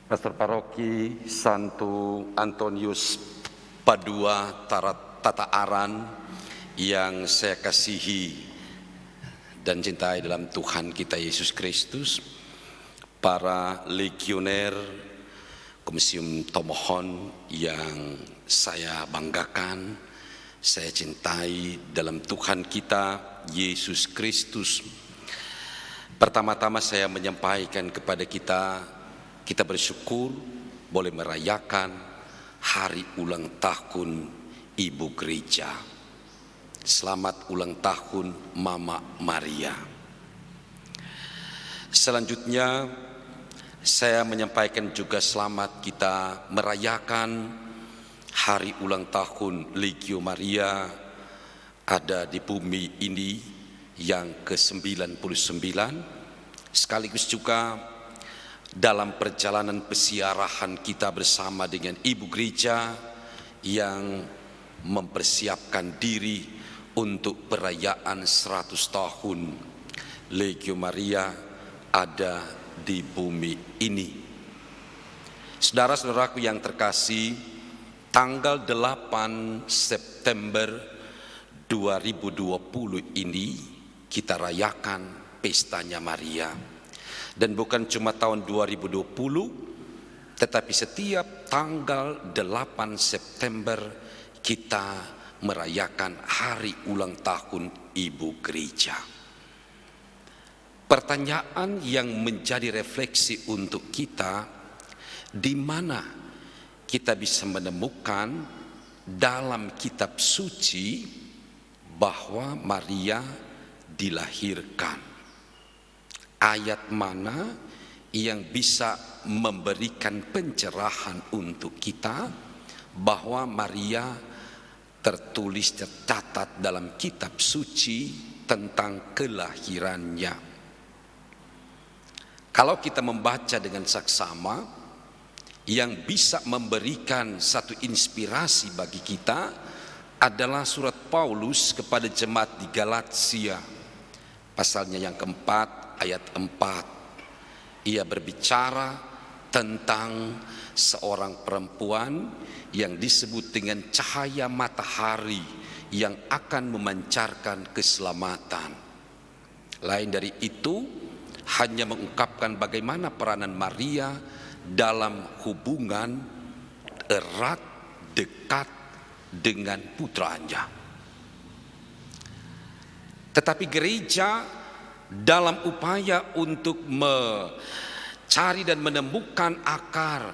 Pastor Paroki Santo Antonius Padua Tata Aran yang saya kasihi dan cintai dalam Tuhan kita Yesus Kristus, para legioner Komisium Tomohon yang saya banggakan, saya cintai dalam Tuhan kita Yesus Kristus. Pertama-tama saya menyampaikan kepada kita bersyukur boleh merayakan hari ulang tahun Ibu Gereja. Selamat ulang tahun Mama Maria. Selanjutnya saya menyampaikan juga selamat kita merayakan hari ulang tahun Legio Maria ada di bumi ini yang ke-99, sekaligus juga dalam perjalanan pesiarahan kita bersama dengan Ibu Gereja yang mempersiapkan diri untuk perayaan 100 tahun Legio Maria ada di bumi ini. Saudara-saudaraku yang terkasih, tanggal 8 September 2020 ini kita rayakan pestanya Maria. Dan bukan cuma tahun 2020, tetapi setiap tanggal 8 September kita merayakan hari ulang tahun Ibu Gereja. Pertanyaan yang menjadi refleksi untuk kita, di mana kita bisa menemukan dalam kitab suci bahwa Maria dilahirkan. Ayat mana yang bisa memberikan pencerahan untuk kita bahwa Maria tertulis tercatat dalam kitab suci tentang kelahirannya. Kalau kita membaca dengan saksama, yang bisa memberikan satu inspirasi bagi kita adalah surat Paulus kepada jemaat di Galatia, pasalnya yang keempat, ayat 4. Ia berbicara tentang seorang perempuan yang disebut dengan cahaya matahari yang akan memancarkan keselamatan. Lain dari itu, hanya mengungkapkan bagaimana peranan Maria dalam hubungan erat, dekat dengan putranya. Tetapi gereja dalam upaya untuk mencari dan menemukan akar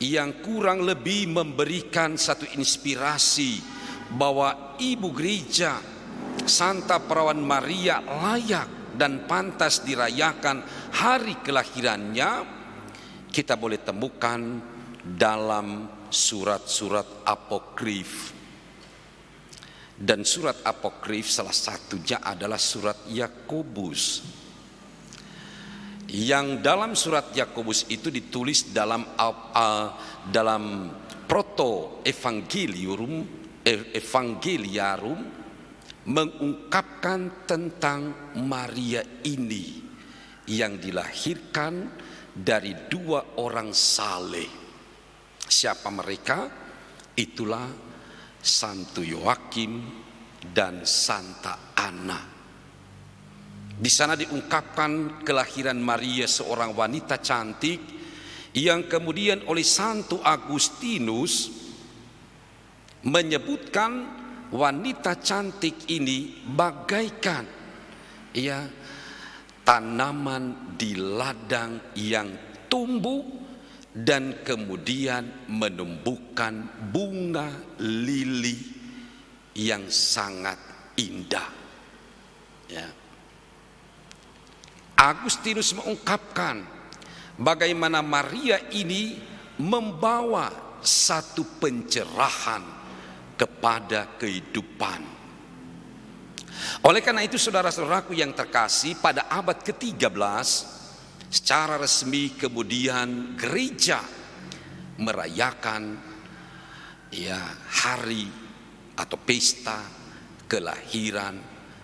yang kurang lebih memberikan satu inspirasi bahwa Ibu Gereja Santa Perawan Maria layak dan pantas dirayakan hari kelahirannya, kita boleh temukan dalam surat-surat apokrif. Dan surat apokrif salah satunya adalah surat Yakobus. Yang dalam surat Yakobus itu ditulis dalam proto evangeliarum mengungkapkan tentang Maria ini yang dilahirkan dari dua orang saleh. Siapa mereka? Itulah Santo Yoakim dan Santa Ana. Di sana diungkapkan kelahiran Maria, seorang wanita cantik yang kemudian oleh Santo Agustinus menyebutkan wanita cantik ini bagaikan tanaman di ladang yang tumbuh dan kemudian menumbuhkan bunga lili yang sangat indah. Agustinus mengungkapkan bagaimana Maria ini membawa satu pencerahan kepada kehidupan. Oleh karena itu, saudara-saudaraku yang terkasih, pada abad ke-13 secara resmi kemudian gereja merayakan hari atau pesta kelahiran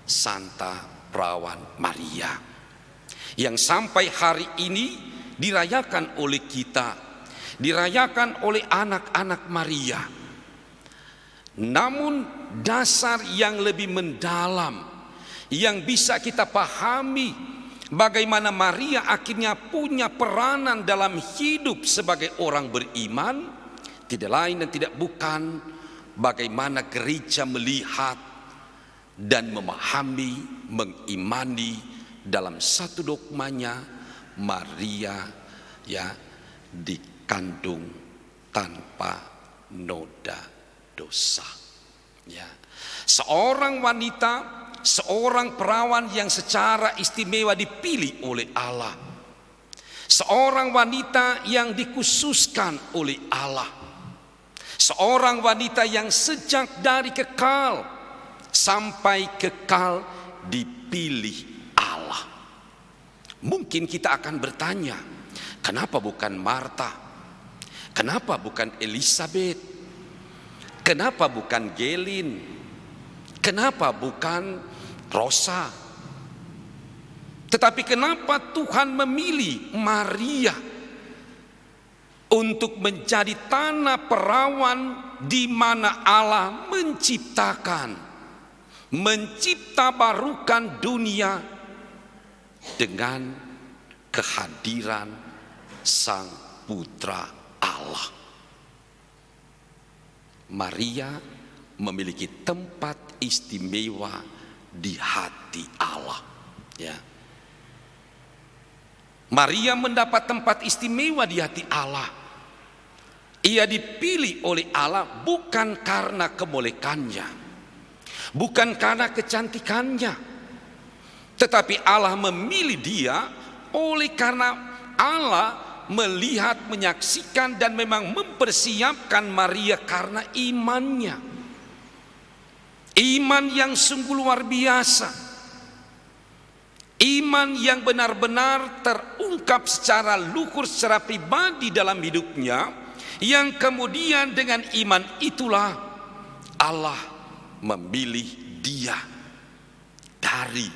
Santa Perawan Maria, yang sampai hari ini dirayakan oleh kita dirayakan oleh anak-anak Maria. Namun dasar yang lebih mendalam yang bisa kita pahami bagaimana Maria akhirnya punya peranan dalam hidup sebagai orang beriman, tidak lain dan tidak bukan bagaimana gereja melihat dan memahami, mengimani dalam satu dogmanya, Maria dikandung tanpa noda dosa. Seorang wanita, seorang perawan yang secara istimewa dipilih oleh Allah, seorang wanita yang dikhususkan oleh Allah, seorang wanita yang sejak dari kekal sampai kekal dipilih Allah. Mungkin kita akan bertanya, kenapa bukan Marta? Kenapa bukan Elizabeth? Kenapa bukan Gelin? Kenapa bukan Rosa? Tetapi kenapa Tuhan memilih Maria untuk menjadi tanah perawan di mana Allah mencipta barukan dunia dengan kehadiran Sang Putra Allah. Maria memiliki tempat istimewa di hati Allah. Maria mendapat tempat istimewa di hati Allah. Ia dipilih oleh Allah bukan karena kemolekannya, bukan karena kecantikannya, tetapi Allah memilih dia oleh karena Allah melihat, menyaksikan dan memang mempersiapkan Maria karena imannya. Iman yang sungguh luar biasa. Iman yang benar-benar terungkap secara luhur, secara pribadi dalam hidupnya, yang kemudian dengan iman itulah Allah memilih dia dari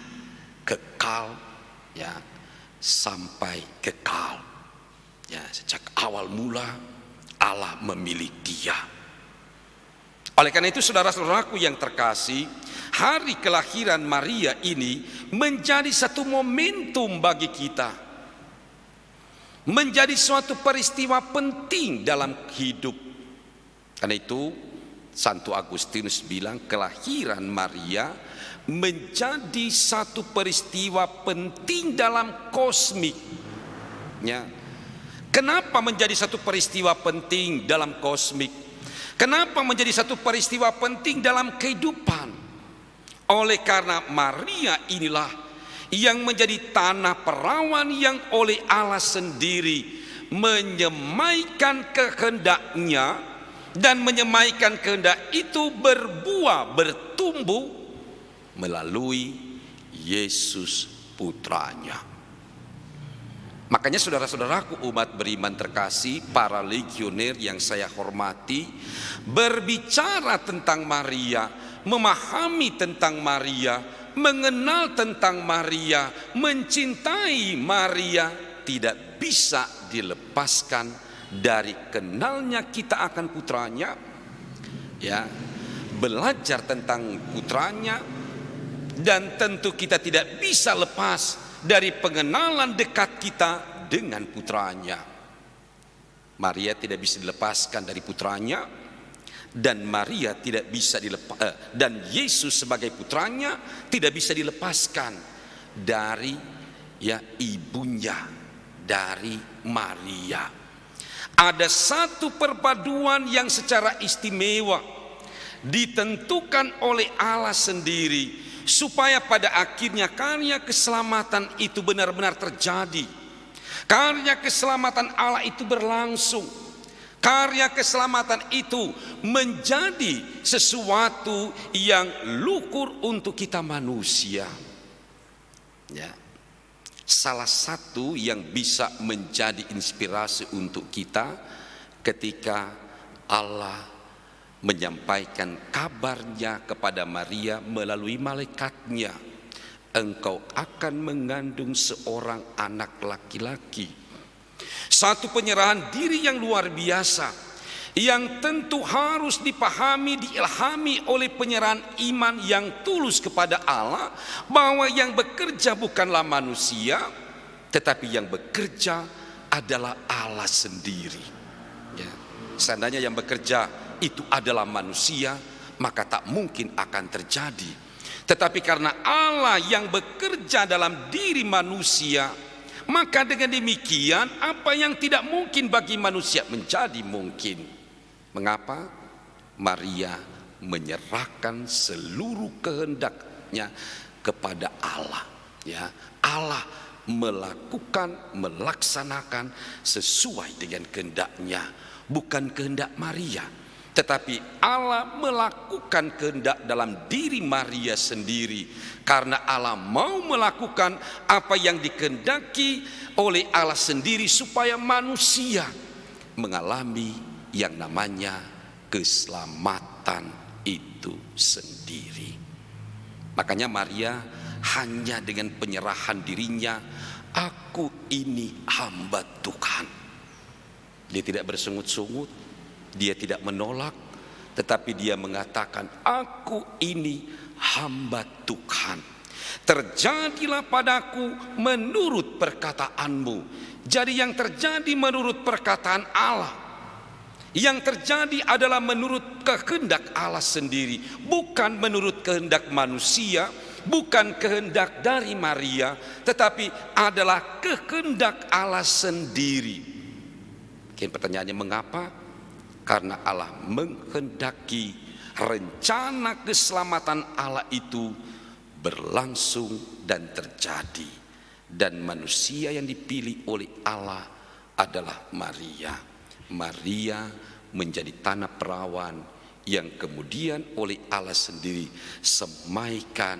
kekal sampai kekal. Sejak awal mula Allah memilih dia. Oleh karena itu saudara-saudaraku yang terkasih, hari kelahiran Maria ini menjadi satu momentum bagi kita, menjadi suatu peristiwa penting dalam hidup. Karena itu Santo Agustinus bilang kelahiran Maria menjadi satu peristiwa penting dalam kosmik. Kenapa menjadi satu peristiwa penting dalam kosmik? Kenapa menjadi satu peristiwa penting dalam kehidupan? Oleh karena Maria inilah yang menjadi tanah perawan yang oleh Allah sendiri menyemaikan kehendaknya, dan menyemaikan kehendak itu berbuah, bertumbuh melalui Yesus putranya. Makanya saudara-saudaraku umat beriman terkasih, para legioner yang saya hormati, berbicara tentang Maria, memahami tentang Maria, mengenal tentang Maria, mencintai Maria, tidak bisa dilepaskan dari kenalnya kita akan putranya, belajar tentang putranya, dan tentu kita tidak bisa lepas dari pengenalan dekat kita dengan putranya. Maria tidak bisa dilepaskan dari putranya, dan Maria tidak bisa dan Yesus sebagai putranya tidak bisa dilepaskan dari ibunya, dari Maria. Ada satu perpaduan yang secara istimewa ditentukan oleh Allah sendiri, supaya pada akhirnya karya keselamatan itu benar-benar terjadi. Karya keselamatan Allah itu berlangsung. Karya keselamatan itu menjadi sesuatu yang luhur untuk kita manusia. Salah satu yang bisa menjadi inspirasi untuk kita ketika Allah menyampaikan kabarnya kepada Maria melalui malaikatnya, engkau akan mengandung seorang anak laki-laki Satu penyerahan diri yang luar biasa, yang tentu harus dipahami, diilhami oleh penyerahan iman yang tulus kepada Allah, bahwa yang bekerja bukanlah manusia, tetapi yang bekerja adalah Allah sendiri. Ya. Seandainya yang bekerja itu adalah manusia, maka tak mungkin akan terjadi. Tetapi karena Allah yang bekerja dalam diri manusia, maka dengan demikian apa yang tidak mungkin bagi manusia menjadi mungkin. Mengapa? Maria menyerahkan seluruh kehendaknya kepada Allah. Ya, Allah melaksanakan sesuai dengan kehendaknya, bukan kehendak Maria, tetapi Allah melakukan kehendak dalam diri Maria sendiri, karena Allah mau melakukan apa yang dikehendaki oleh Allah sendiri supaya manusia mengalami yang namanya keselamatan itu sendiri. Makanya Maria hanya dengan penyerahan dirinya, aku ini hamba Tuhan. Dia tidak bersungut-sungut, dia tidak menolak, tetapi dia mengatakan, aku ini hamba Tuhan. Terjadilah padaku menurut perkataanmu. Jadi yang terjadi menurut perkataan Allah, yang terjadi adalah menurut kehendak Allah sendiri, bukan menurut kehendak manusia, bukan kehendak dari Maria, tetapi adalah kehendak Allah sendiri. Mungkin pertanyaannya mengapa? Karena Allah menghendaki rencana keselamatan Allah itu berlangsung dan terjadi, dan manusia yang dipilih oleh Allah adalah Maria. Maria menjadi tanah perawan yang kemudian oleh Allah sendiri semaikan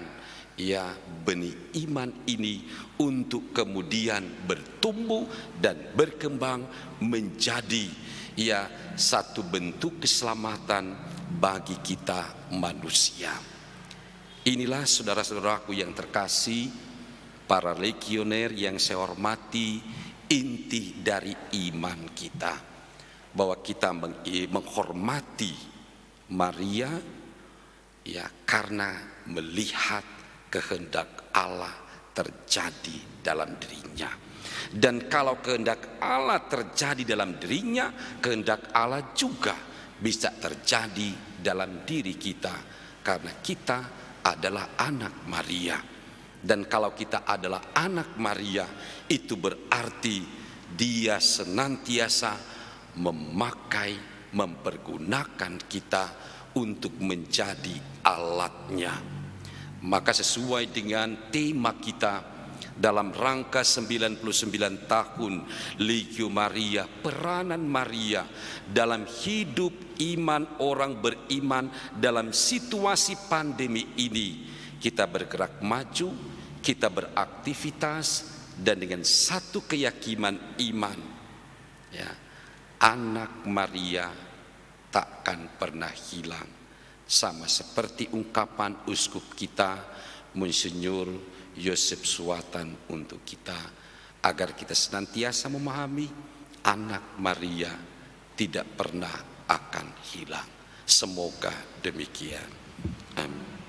ya benih iman ini untuk kemudian bertumbuh dan berkembang menjadi ya satu bentuk keselamatan bagi kita manusia. Inilah saudara-saudaraku yang terkasih, para legioner yang saya hormati, inti dari iman kita, bahwa kita menghormati Maria ya karena melihat kehendak Allah terjadi dalam dirinya. Dan kalau kehendak Allah terjadi dalam dirinya, kehendak Allah juga bisa terjadi dalam diri kita, karena kita adalah anak Maria. Dan kalau kita adalah anak Maria, itu berarti dia senantiasa mempergunakan kita untuk menjadi alatnya. Maka sesuai dengan tema kita dalam rangka 99 tahun Legio Maria, peranan Maria dalam hidup iman orang beriman dalam situasi pandemi ini, kita bergerak maju, kita beraktivitas, dan dengan satu keyakinan iman ya, anak Maria takkan pernah hilang, sama seperti ungkapan uskup kita Monsinyur Yosef Suwatan untuk kita, agar kita senantiasa memahami anak Maria tidak pernah akan hilang. Semoga demikian. Amin.